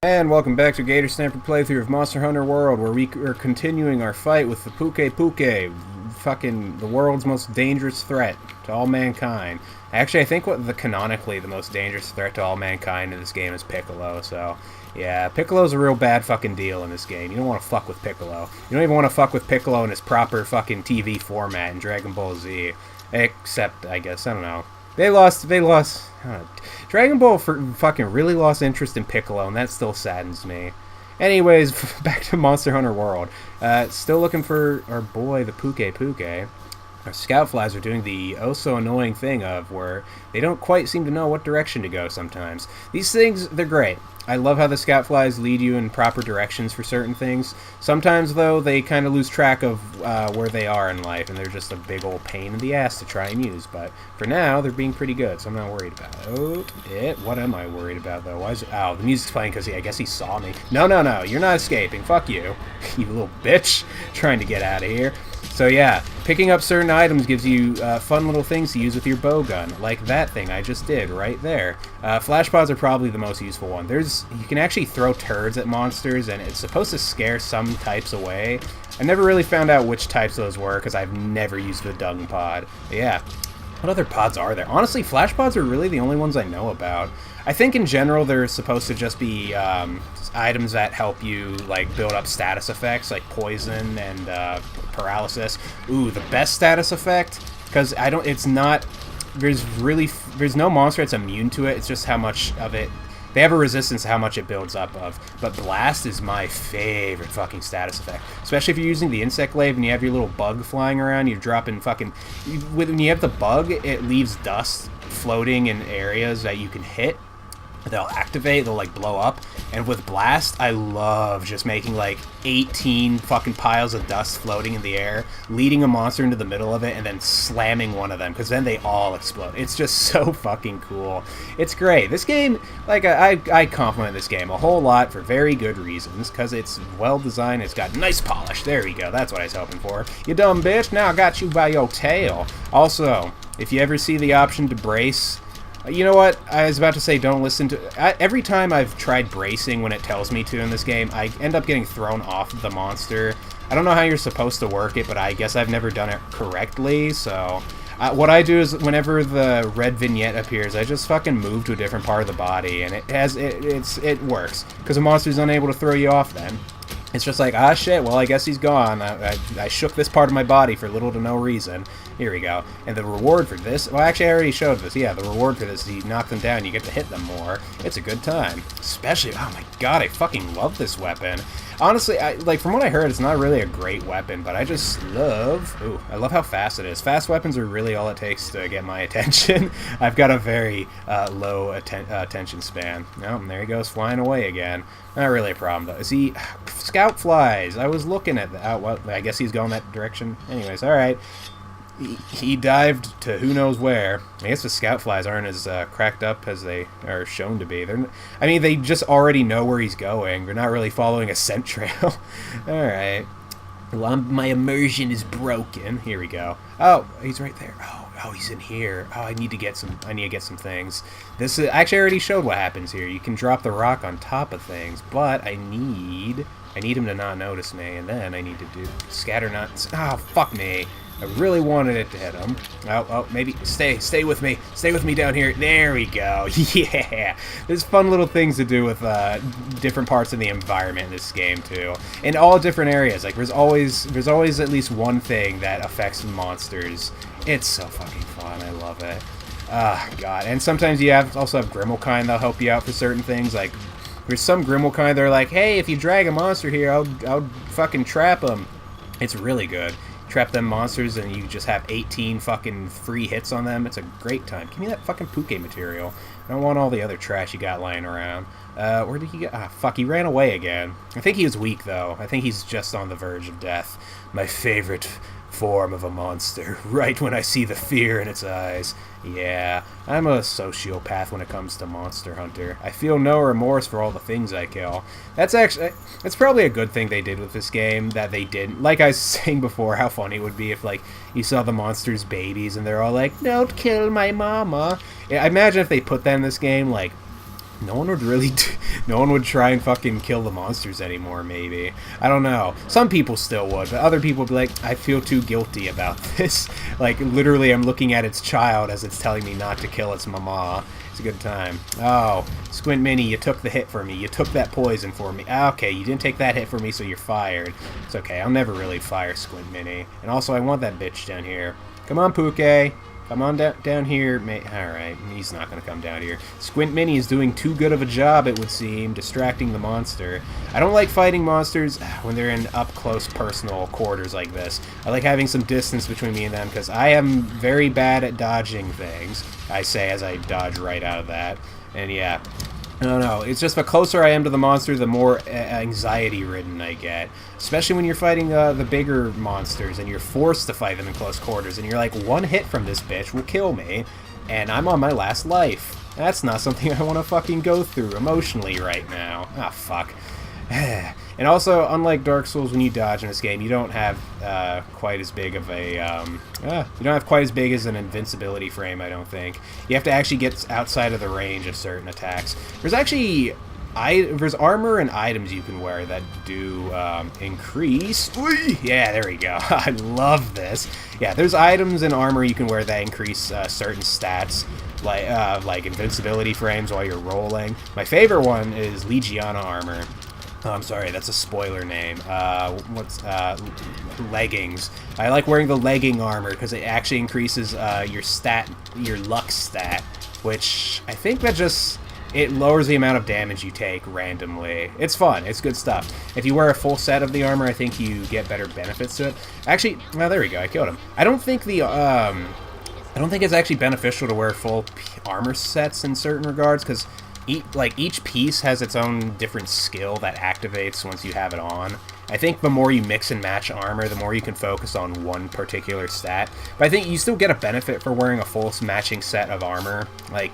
And welcome back to Gator Stamper playthrough of Monster Hunter World, where we are continuing our fight with the Puke, fucking the world's most dangerous threat to all mankind. Actually, I think canonically the most dangerous threat to all mankind in this game is Piccolo. So, yeah, Piccolo's a real bad fucking deal in this game. You don't want to fuck with Piccolo. You don't even want to fuck with Piccolo in his proper fucking TV format in Dragon Ball Z. Except, I guess, I don't know. They lost. Dragon Ball fucking really lost interest in Piccolo, and that still saddens me. Anyways, back to Monster Hunter World. Still looking for our boy, the Puke. Our scout flies are doing the oh-so-annoying thing of where they don't quite seem to know what direction to go sometimes. These things, they're great. I love how the scout flies lead you in proper directions for certain things. Sometimes, though, they kind of lose track of where they are in life, and they're just a big old pain in the ass to try and use. But for now, they're being pretty good, so I'm not worried about it. What am I worried about, though? Why is it? Oh, the music's playing because I guess he saw me. No, you're not escaping. Fuck you. You little bitch. Trying to get out of here. So yeah, picking up certain items gives you fun little things to use with your bow gun, like that thing I just did right there. Flash pods are probably the most useful one. You can actually throw turds at monsters, and it's supposed to scare some types away. I never really found out which types those were, because I've never used the dung pod. But yeah. What other pods are there? Honestly, flash pods are really the only ones I know about. I think in general they're supposed to just be items that help you like build up status effects like poison and paralysis. Ooh, the best status effect, because there's no monster that's immune to it. It's just how much of it. They have a resistance to how much it builds up of. But Blast is my favorite fucking status effect. Especially if you're using the Insect Glaive and you have your little bug flying around, you're dropping fucking... When you have the bug, it leaves dust floating in areas that you can hit. They'll activate, they'll like blow up. And with Blast, I love just making like 18 fucking piles of dust floating in the air, leading a monster into the middle of it, and then slamming one of them, because then they all explode. It's just so fucking cool. It's great. This game, like, I compliment this game a whole lot for very good reasons, because it's well designed, it's got nice polish. There we go, that's what I was hoping for. You dumb bitch, now I got you by your tail. Also, if you ever see the option to brace... You know what? I was about to say don't listen to... Every time I've tried bracing when it tells me to in this game, I end up getting thrown off the monster. I don't know how you're supposed to work it, but I guess I've never done it correctly, so... what I do is, whenever the red vignette appears, I just fucking move to a different part of the body, and it works. Because the monster's unable to throw you off then. It's just like, ah shit, well I guess he's gone. I shook this part of my body for little to no reason. Here we go. And the reward for this, well actually I already showed this, yeah, the reward for this is you knock them down, you get to hit them more. It's a good time. Especially, oh my god, I fucking love this weapon. Honestly, like from what I heard, it's not really a great weapon, but I just love, I love how fast it is. Fast weapons are really all it takes to get my attention. I've got a very low attention span. Oh, there he goes flying away again. Not really a problem though. Is he... Scout flies! I was looking at that. Well, I guess he's going that direction. Anyways, alright. He dived to who knows where. I guess the scout flies aren't as cracked up as they are shown to be. I mean, they just already know where he's going. They're not really following a scent trail. Alright. Well, my immersion is broken. Here we go. Oh, he's right there. Oh, he's in here. Oh, I need to get some things. This is actually I already showed what happens here. You can drop the rock on top of things, but I need him to not notice me, and then I need to do scatter nuts. Oh, fuck me. I really wanted it to hit him. Oh, maybe stay with me. Stay with me down here. There we go. Yeah. There's fun little things to do with different parts of the environment in this game too. In all different areas. Like there's always at least one thing that affects monsters. It's so fucking fun. I love it. Ah, God. And sometimes you also have Grimalkind that'll help you out for certain things. Like there's some Grimalkind that are like, hey, if you drag a monster here, I'll fucking trap him. It's really good. Trap them monsters and you just have 18 fucking free hits on them. It's a great time. Give me that fucking Puke material. I don't want all the other trash you got lying around. Where did he go? Ah, fuck, he ran away again. I think he was weak, though. I think he's just on the verge of death. My favorite form of a monster. Right when I see the fear in its eyes. Yeah, I'm a sociopath when it comes to Monster Hunter. I feel no remorse for all the things I kill. That's probably a good thing they did with this game, that they didn't. Like I was saying before, how funny it would be if, like, you saw the monsters' babies and they're all like, don't kill my mama. I imagine if they put that in this game, like, No one would really no one would try and fucking kill the monsters anymore, maybe. I don't know. Some people still would, but other people would be like, I feel too guilty about this. Like, literally, I'm looking at its child as it's telling me not to kill its mama. It's a good time. Oh, Squint Mini, you took the hit for me. You took that poison for me. Okay, you didn't take that hit for me, so you're fired. It's okay, I'll never really fire Squint Mini. And also, I want that bitch down here. Come on, Puke. Come on down here, mate. Alright, he's not going to come down here. Squint Mini is doing too good of a job, it would seem, distracting the monster. I don't like fighting monsters when they're in up-close personal quarters like this. I like having some distance between me and them, because I am very bad at dodging things, I say as I dodge right out of that. And yeah, I don't know, it's just the closer I am to the monster, the more anxiety-ridden I get. Especially when you're fighting the bigger monsters and you're forced to fight them in close quarters and you're like, one hit from this bitch will kill me, and I'm on my last life. That's not something I want to fucking go through emotionally right now. Ah, fuck. And also, unlike Dark Souls, when you dodge in this game, you don't have quite as big of a you don't have quite as big as an invincibility frame, I don't think. You have to actually get outside of the range of certain attacks. There's actually there's armor and items you can wear that do increase. Yeah, there we go. I love this. Yeah, there's items and armor you can wear that increase certain stats, like invincibility frames while you're rolling. My favorite one is Legiana armor. Oh, I'm sorry, that's a spoiler name. Leggings. I like wearing the legging armor because it actually increases your luck stat, which I think that it lowers the amount of damage you take randomly. It's fun. It's good stuff. If you wear a full set of the armor, I think you get better benefits to it. Actually, well, there we go. I killed him. I don't think it's actually beneficial to wear full armor sets in certain regards because each piece has its own different skill that activates once you have it on. I think the more you mix and match armor, the more you can focus on one particular stat. But I think you still get a benefit for wearing a full matching set of armor. Like,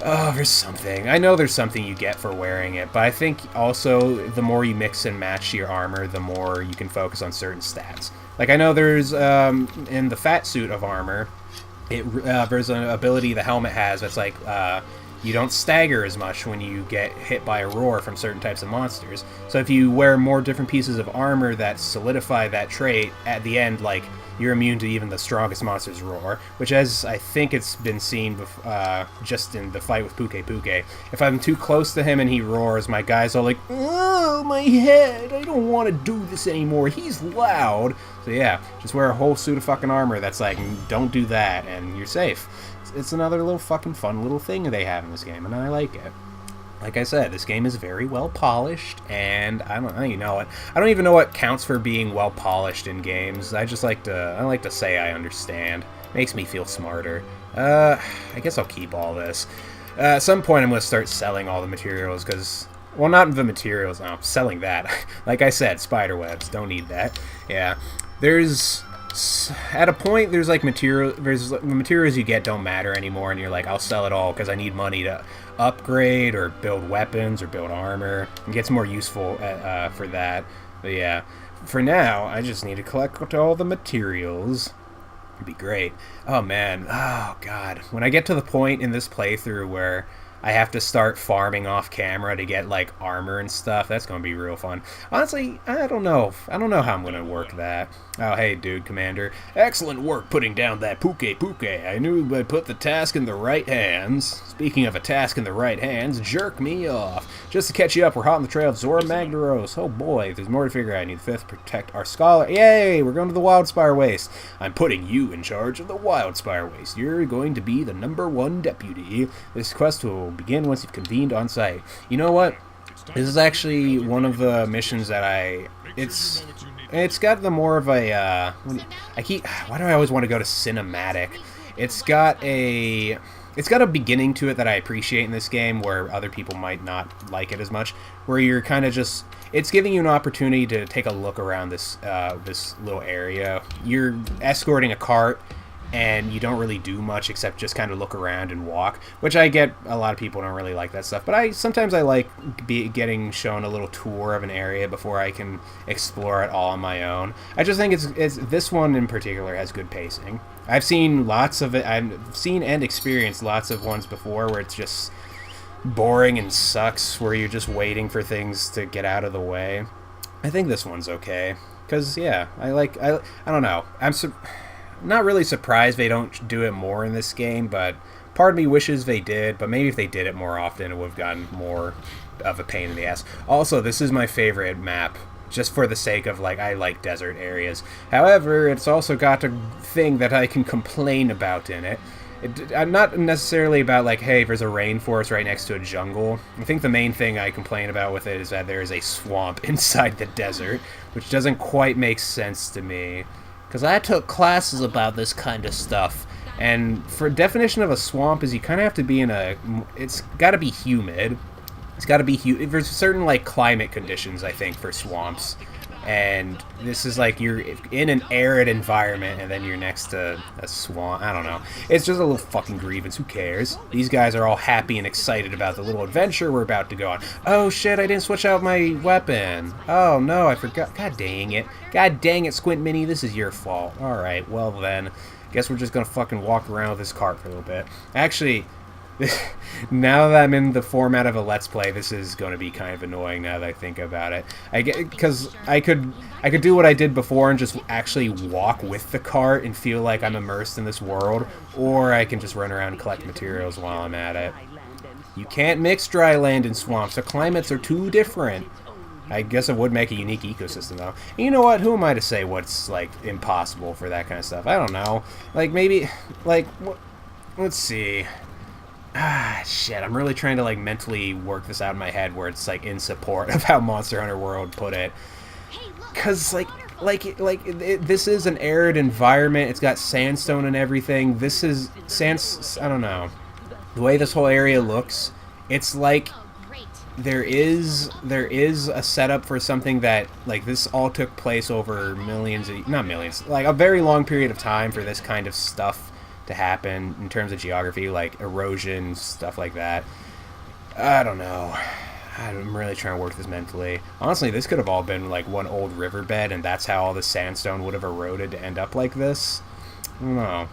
oh, there's something. I know there's something you get for wearing it, but I think also the more you mix and match your armor, the more you can focus on certain stats. Like, I know there's, in the fat suit of armor, there's an ability the helmet has that's like, you don't stagger as much when you get hit by a roar from certain types of monsters. So if you wear more different pieces of armor that solidify that trait, at the end, like, you're immune to even the strongest monster's roar, which, as I think it's been seen just in the fight with Puke. If I'm too close to him and he roars, my guys are like, oh, my head, I don't want to do this anymore, he's loud. So yeah, just wear a whole suit of fucking armor that's like, don't do that, and you're safe. It's another little fucking fun little thing they have in this game, and I like it. Like I said, this game is very well polished, and I don't even know what counts for being well polished in games. I like to say I understand. Makes me feel smarter. I guess I'll keep all this. At some point, I'm gonna start selling all the materials because, well, not the materials. No, selling that. Like I said, spider webs. Don't need that. Yeah, at a point, there's like the materials you get don't matter anymore, and you're like, I'll sell it all because I need money to upgrade or build weapons or build armor. It gets more useful for that. But yeah, for now, I just need to collect all the materials. It'd be great. Oh man, oh god. When I get to the point in this playthrough where I have to start farming off camera to get like armor and stuff, that's gonna be real fun. Honestly, I don't know how I'm gonna work that. Oh hey dude, Commander, excellent work putting down that Puke. I knew I'd put the task in the right hands. Speaking of a task in the right hands, jerk me off. Just to catch you up, we're hot on the trail of Zora Magdaros. Oh boy, there's more to figure out. I need the 5th to protect our scholar. Yay, we're going to the Wildspire Waste. I'm putting you in charge of the Wildspire Waste. You're going to be the #1 deputy. This quest will begin once you've convened on site. You know what? This is actually one of the missions that it's got the more of a, why do I always want to go to cinematic? It's got a beginning to it that I appreciate in this game where other people might not like it as much, where you're kind of just, it's giving you an opportunity to take a look around this little area. You're escorting a cart, and you don't really do much except just kind of look around and walk, which I get a lot of people don't really like that stuff, but sometimes I like getting shown a little tour of an area before I can explore it all on my own. I just think it's this one in particular has good pacing. I've seen lots of it. I've seen and experienced lots of ones before where it's just, boring and sucks, where you're just waiting for things to get out of the way. I think this one's okay. Because, yeah, I don't know. Not really surprised they don't do it more in this game, but part of me wishes they did, but maybe if they did it more often, it would have gotten more of a pain in the ass. Also, this is my favorite map, just for the sake of, like, I like desert areas. However, it's also got a thing that I can complain about in it. I'm not necessarily about, like, hey, there's a rainforest right next to a jungle. I think the main thing I complain about with it is that there is a swamp inside the desert, which doesn't quite make sense to me. Because I took classes about this kind of stuff, and for a definition of a swamp is you kind of have to be in a... It's got to be humid. It's got to be humid. There's certain, like, climate conditions, I think, for swamps. And this is like you're in an arid environment and then you're next to a swamp. I don't know. It's just a little fucking grievance. Who cares? These guys are all happy and excited about the little adventure we're about to go on. Oh shit, I didn't switch out my weapon. Oh no, I forgot. God dang it. God dang it, Squint Mini. This is your fault. Alright, well then. Guess we're just gonna fucking walk around with this cart for a little bit. Actually... now that I'm in the format of a Let's Play, this is going to be kind of annoying now that I think about it. Because I could do what I did before and just actually walk with the cart and feel like I'm immersed in this world, or I can just run around and collect materials while I'm at it. You can't mix dry land and swamps. The climates are too different. I guess it would make a unique ecosystem, though. And you know what? Who am I to say what's, like, impossible for that kind of stuff? I don't know. Like, maybe, like, let's see... shit, I'm really trying to, like, mentally work this out in my head where it's, like, in support of how Monster Hunter World put it. Because, this is an arid environment. It's got sandstone and everything. This is, I don't know. The way this whole area looks, it's like there is a setup for something that, like, this all took place over not millions, like, a very long period of time for this kind of stuff to happen in terms of geography, like erosion, stuff like that. I don't know. I'm really trying to work this mentally. Honestly, this could have all been like one old riverbed, and that's how all the sandstone would have eroded to end up like this. I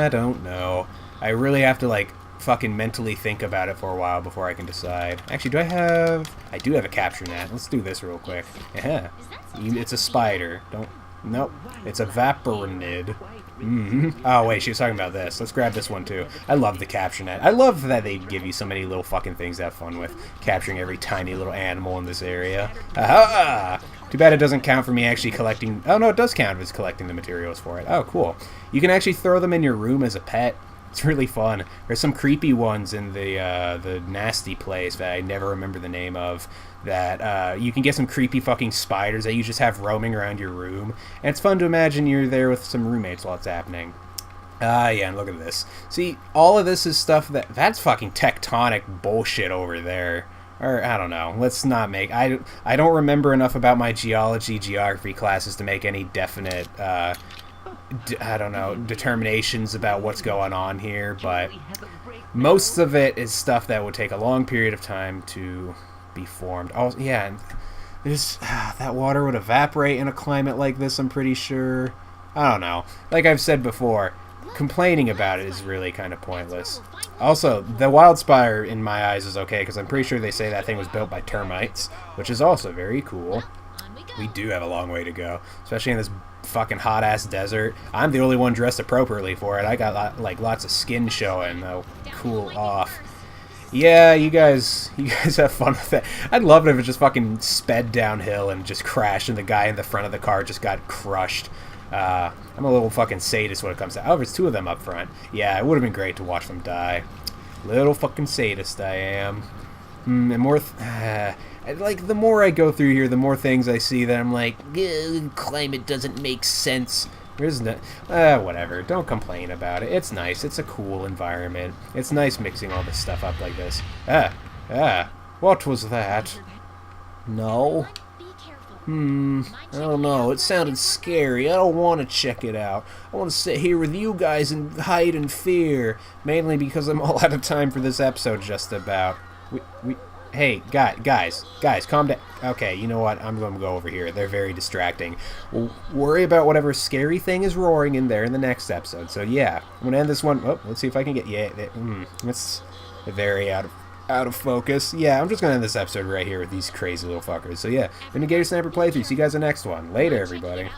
don't know. I really have to, like, fucking mentally think about it for a while before I can decide. Actually, I do have a capture net. Let's do this real quick. Yeah. It's a spider. Nope. It's a vaporinid. Oh, wait, she was talking about this. Let's grab this one, too. I love the capture net. I love that they give you so many little fucking things to have fun with, capturing every tiny little animal in this area. Aha! Too bad it doesn't count for me actually collecting... Oh, no, it does count if it's collecting the materials for it. Oh, cool. You can actually throw them in your room as a pet. It's really fun. There's some creepy ones in the nasty place that I never remember the name of, that you can get some creepy fucking spiders that you just have roaming around your room, and it's fun to imagine you're there with some roommates while it's happening. Yeah, and look at this. See, all of this is stuff that's fucking tectonic bullshit over there. Or, I don't know. Let's not make... I don't remember enough about my geography classes to make any definite... I don't know, determinations about what's going on here, but most of it is stuff that would take a long period of time to be formed. Oh, yeah, that water would evaporate in a climate like this, I'm pretty sure. I don't know. Like I've said before, complaining about it is really kind of pointless. Also, the Wildspire, in my eyes, is okay, because I'm pretty sure they say that thing was built by termites, which is also very cool. We do have a long way to go, especially in this fucking hot-ass desert. I'm the only one dressed appropriately for it. I got, like, lots of skin showing. I'll cool off. Yeah, you guys have fun with that. I'd love it if it just fucking sped downhill and just crashed, and the guy in the front of the car just got crushed. I'm a little fucking sadist when it comes to... Oh, there's two of them up front. Yeah, it would have been great to watch them die. Little fucking sadist I am. And more... like, the more I go through here, the more things I see that I'm like, climate doesn't make sense. There's no... whatever. Don't complain about it. It's nice. It's a cool environment. It's nice mixing all this stuff up like this. What was that? No? I don't know. It sounded scary. I don't want to check it out. I want to sit here with you guys and hide in fear. Mainly because I'm all out of time for this episode just about. Hey, guys, calm down. Okay, you know what? I'm going to go over here. They're very distracting. We'll worry about whatever scary thing is roaring in there in the next episode. So, yeah, I'm going to end this one. Oh, let's see if I can get... Yeah, it's very out of... Out of focus. Yeah, I'm just going to end this episode right here with these crazy little fuckers. So yeah, been a Gator Sniper playthrough. See you guys in the next one. Later, everybody.